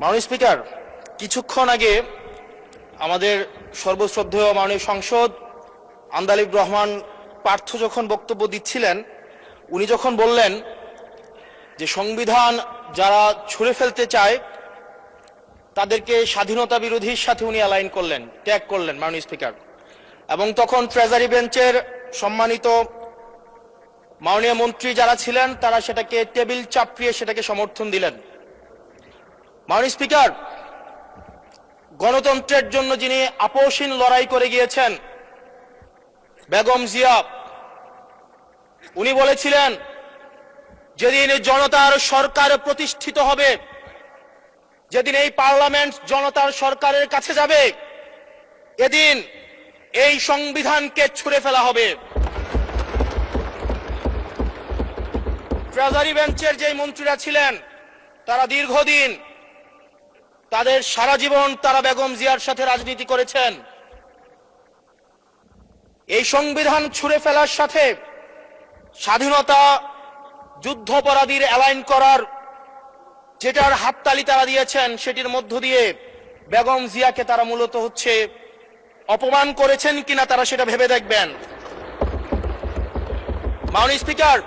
মাননীয় স্পিকার, কিছুক্ষণ আগে আমাদের সর্বশ্রদ্ধেয় মাননীয় সংসদ আন্দালিব রহমান পার্থ যখন বক্তব্য দিচ্ছিলেন, উনি যখন বললেন যে সংবিধান যারা ছুঁড়ে ফেলতে চায় তাদেরকে স্বাধীনতা বিরোধীর সাথে উনি অ্যালাইন করলেন, ট্যাগ করলেন মাননীয় স্পিকার। এবং তখন ট্রেজারি বেঞ্চের সম্মানিত মাননীয় মন্ত্রী যারা ছিলেন তারা সেটাকে টেবিল চাপড়িয়ে সেটাকে সমর্থন দিলেন। মাননীয় স্পিকার, গণতন্ত্রের জন্য যিনি আপোষহীন লড়াই করে গিয়েছেন বেগম জিয়া, উনি বলেছিলেন যেদিন জনতার সরকার প্রতিষ্ঠিত হবে, যেদিন এই পার্লামেন্ট জনতার সরকারের কাছে যাবে, এদিন এই সংবিধানকে ছুঁড়ে ফেলা হবে। ট্রেজারি বেঞ্চের যে মন্ত্রীরা ছিলেন তারা দীর্ঘদিন, তাদের সারা জীবন তারা বেগম জিয়ার সাথে রাজনীতি করেছেন। এই সংবিধান ছুঁড়ে ফেলার সাথে স্বাধীনতা যুদ্ধাপরাধীর অ্যালাইন করার যেটার হাততালি তারা দিয়েছেন, সেটির মধ্য দিয়ে বেগম জিয়াকে তারা মূলত অপমান করেছেন কিনা তারা সেটা ভেবে দেখবেন। মাননীয় স্পিকার,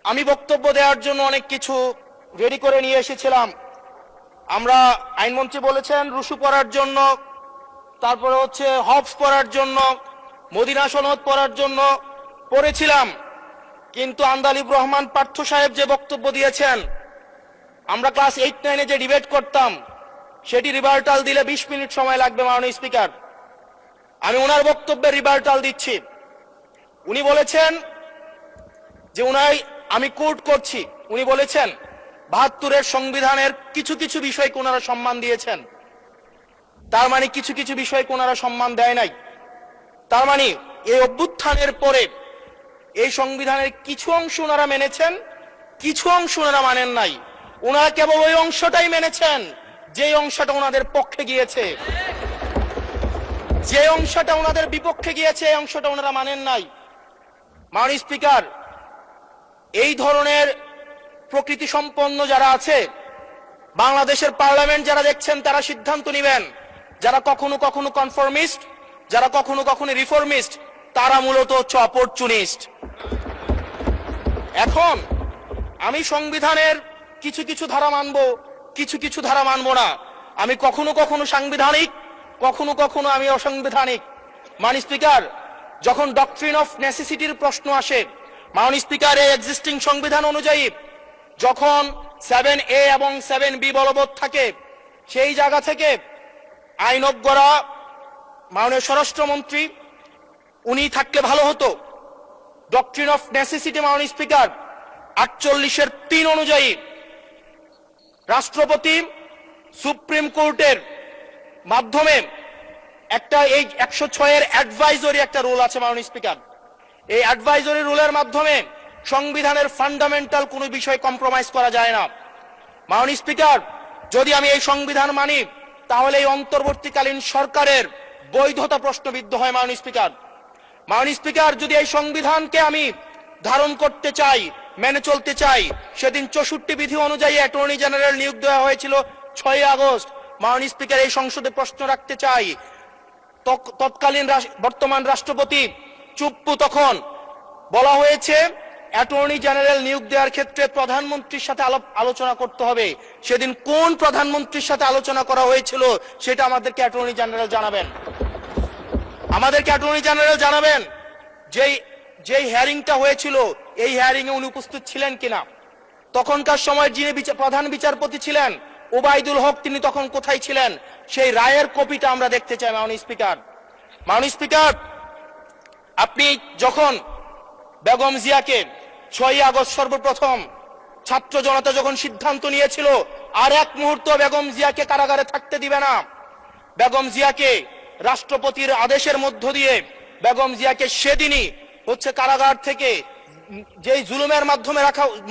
আমি বক্তব্য দেওয়ার জন্য অনেক কিছু রেডি করে নিয়ে এসেছিলাম। আমরা আইনমন্ত্রী বলেছেন রুশু পড়ার জন্য, তারপরে হবস পড়ার জন্য, মদিনা সনদ পড়ার জন্য পড়েছিলাম, কিন্তু আন্দালিব রহমান পার্থ সাহেব যে বক্তব্য দিয়েছেন, আমরা ক্লাস 8-9-এ যে ডিবেট করতাম সেটি রিভার্টাল দিলে 20 মিনিট সময় লাগবে। মাননীয় স্পিকার, আমি ওনার বক্তব্যের রিভার্টাল দিচ্ছি। উনি বলেছেন যে আমি কোট করছি, উনি বলেছেন 72-এর সংবিধানের কিছু কিছু বিষয়কে ওনারা সম্মান দিয়েছেন। তার মানে কিছু কিছু বিষয়কে ওনারা সম্মান দেয় নাই। তার মানে এই অভ্যুত্থানের পরে এই সংবিধানের কিছু অংশ ওনারা মেনেছেন, কিছু অংশ ওনারা মানেন নাই। ওনারা কেবল ওই অংশটাই মেনেছেন যে অংশটা ওনাদের পক্ষে গিয়েছে, যে অংশটা ওনাদের বিপক্ষে গিয়েছে এই অংশটা ওনারা মানেন নাই। মাননীয় স্পিকার, এই ধরনের প্রকৃতি সম্পন্ন যারা আছে বাংলাদেশের পার্লামেন্ট যারা দেখছেন তারা সিদ্ধান্ত নেবেন, যারা কখনো কখনো কনফর্মিস্ট, যারা কখনো কখনো রিফর্মিস্ট, তারা মূলত অপরচুনিস্ট। এখন আমি সংবিধানের কিছু কিছু ধারা মানব, কিছু কিছু ধারা মানব না। আমি কখনো কখনো সাংবিধানিক, কখনো কখনো আমি অসাংবিধানিক। মাননীয় স্পিকার, যখন ডক্ট্রিন অফ নেসেসিটির প্রশ্ন আসে, মাননীয় স্পিকার, এই এক্সিস্টিং সংবিধান অনুযায়ী যখন 7A এবং 7B বলবৎ থাকে, সেই জায়গা থেকে আইনজ্ঞ করা মাননীয় স্বরাষ্ট্রমন্ত্রী উনি থাকলে ভালো হতো। ডক্ট্রিন অফ নেসেসিটি মাননীয় স্পিকার 48-3 অনুযায়ী রাষ্ট্রপতি সুপ্রিম কোর্টের মাধ্যমে একটা এই 106-এর অ্যাডভাইজরি একটা রুল আছে মাননীয় স্পিকার। এই অ্যাডভাইজরি রুলের মাধ্যমে সংবিধানের ফান্ডামেন্টাল কোনো বিষয় কম্প্রোমাইজ করা যায় না। মাননীয় স্পিকার, যদি আমি এই সংবিধান মানি তাহলে এই অন্তর্বর্তীকালীন সরকারের বৈধতা প্রশ্নবিদ্ধ হয়। মাননীয় স্পিকার, মাননীয় স্পিকার, যদি এই সংবিধানকে আমি ধারণ করতে চাই, মেনে চলতে চাই, সেদিন 64 বিধি অনুযায়ী অ্যাটর্নি জেনারেল নিয়োগ দেওয়া হয়েছিল 6 আগস্ট। মাননীয় স্পিকার, এই সংসদে প্রশ্ন রাখতে চাই, তৎকালীন বর্তমান রাষ্ট্রপতি চুপ্পু, তখন বলা হয়েছে অ্যাটর্নি জেনারেল নিয়োগ দেওয়ার ক্ষেত্রে প্রধানমন্ত্রীর সাথে আলোচনা করতে হবে। সেদিন কোন প্রধানমন্ত্রীর সাথে আলোচনা করা হয়েছিল সেটা আমাদেরকে অ্যাটর্নি জেনারেল জানাবেন। আমাদেরকে অ্যাটর্নি জেনারেল জানাবেন যেই হিয়ারিংটা হয়েছিল এই হিয়ারিং এ উনি উপস্থিত ছিলেন কিনা। তখনকার সময় যিনি প্রধান বিচারপতি ছিলেন ওবায়দুল হক, তিনি তখন কোথায় ছিলেন, সেই রায়ের কপিটা আমরা দেখতে চাই। মাননীয় স্পিকার, মাননীয় স্পিকার, আপনি যখন বেগম জিয়াকে 6 আগস্ট সর্বপ্রথম ছাত্র জনতা যখন সিদ্ধান্ত নিয়েছিল আর এক মুহূর্ত বেগম জিয়াকে কারাগারে থাকতে দিবে না, বেগম জিয়াকে রাষ্ট্রপতির আদেশের মধ্য দিয়ে বেগম জিয়াকে সেদিনই কারাগার থেকে যেই জুলুমের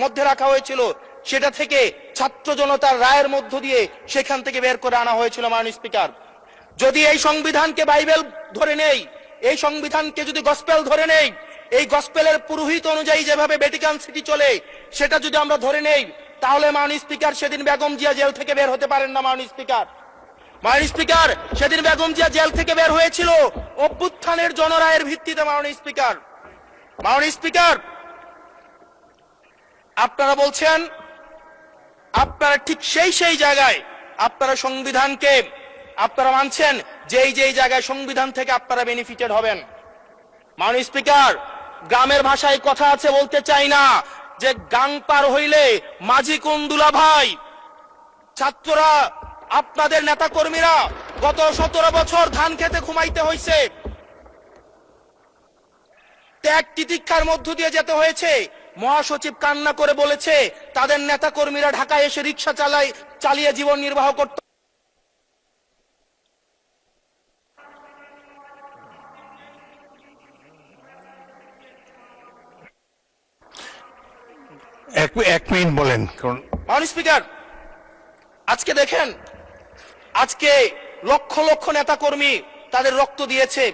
মধ্যে রাখা হয়েছিল সেটা থেকে ছাত্র জনতার রায়ের মধ্য দিয়ে সেখান থেকে বের করে আনা হয়েছিল। মাননীয় স্পিকার, যদি এই সংবিধানকে বাইবেল ধরে নেই, এই সংবিধানকে যদি গসপেল ধরে নেই, এই গসপেলের পুরোহিত অনুযায়ী যেভাবে ভ্যাটিকান সিটি চলে সেটা যদি আমরা ধরে নেই, তাহলে মাননীয় স্পিকার সেদিন বেগম জিয়া জেল থেকে বের হতে পারেন না। মাননীয় স্পিকার সেদিন বেগম জিয়া জেল থেকে বের হয়েছিল অভ্যুত্থানের জনরায়ের ভিত্তিতে। মাননীয় স্পিকার আপনারা বলছেন আপনারা ঠিক সেই জায়গায় আপনারা সংবিধানকে আপনারা মানছেন যেই জায়গায় সংবিধান থেকে আপনারা বেনিফিটেড হবেন। মাননীয় স্পিকার গ্রামের ভাষায় কথা আছে, বলতে চাই না, যে গাং পার হইলে মাঝি কোন দুলা ভাই। ছাত্ররা আপনাদের নেতা কর্মীরা গত 17 বছর ধান খেতে ঘুমাইতে হয়েছে, ত্যাগ তিতিক্ষার মধ্য দিয়ে যেতে হয়েছে। মহাসচিব কান্না করে বলেছে তাদের নেতা কর্মীরা ঢাকায় এসে রিক্সা চালিয়ে জীবন নির্বাহ করত। এক মিনিট বলেন। মাননীয় স্পিকার আজকে দেখেন, আজকে লক্ষ লক্ষ নেতা কর্মী তাদের রক্ত দিয়েছে।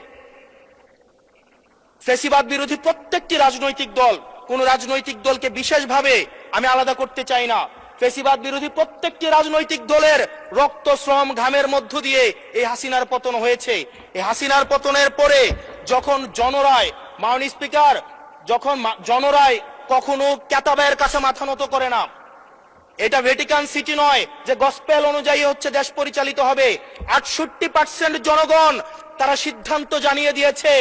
ফ্যাসিবাদ বিরোধী প্রত্যেকটি রাজনৈতিক দল, কোন রাজনৈতিক দলকে বিশেষভাবে আমি আলাদা করতে চাই না, ফ্যাসিবাদ বিরোধী প্রত্যেকটি রাজনৈতিক দলের রক্ত শ্রম ঘামের মধ্য দিয়ে এই হাসিনার পতন হয়েছে। এই হাসিনার পতনের পরে যখন জনরায়, মাননীয় স্পিকার, যখন জনরায় কখনো কেতাবের কাছে মাথা নত করে না। এটা ভ্যাটিকান সিটি নয় যে গসপেল অনুযায়ী হচ্ছে দেশ পরিচালিত হবে। 68% জনগণ তারা সিদ্ধান্ত জানিয়ে দিয়েছে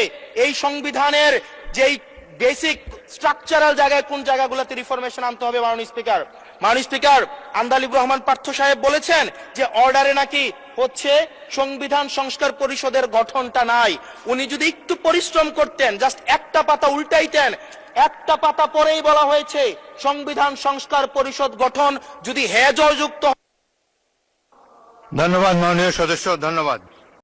এই সংবিধানের যেই বেসিক স্ট্রাকচারাল জায়গায় কোন জায়গাগুলোতে রিফরমেশন আনতে হবে। মাননীয় স্পিকার আন্দালিব রহমান পার্থ সাহেব বলেছেন যে অর্ডারে নাকি হচ্ছে সংবিধান সংস্কার পরিষদের গঠনটা নাই। উনি যদি একটু পরিশ্রম করতেন, জাস্ট একটা পাতা উল্টাইতেন, একটা পাতা পরেই বলা হয়েছে সংবিধান সংস্কার পরিষদ গঠন যদি জয়যুক্ত। ধন্যবাদ মাননীয় সদস্য, ধন্যবাদ।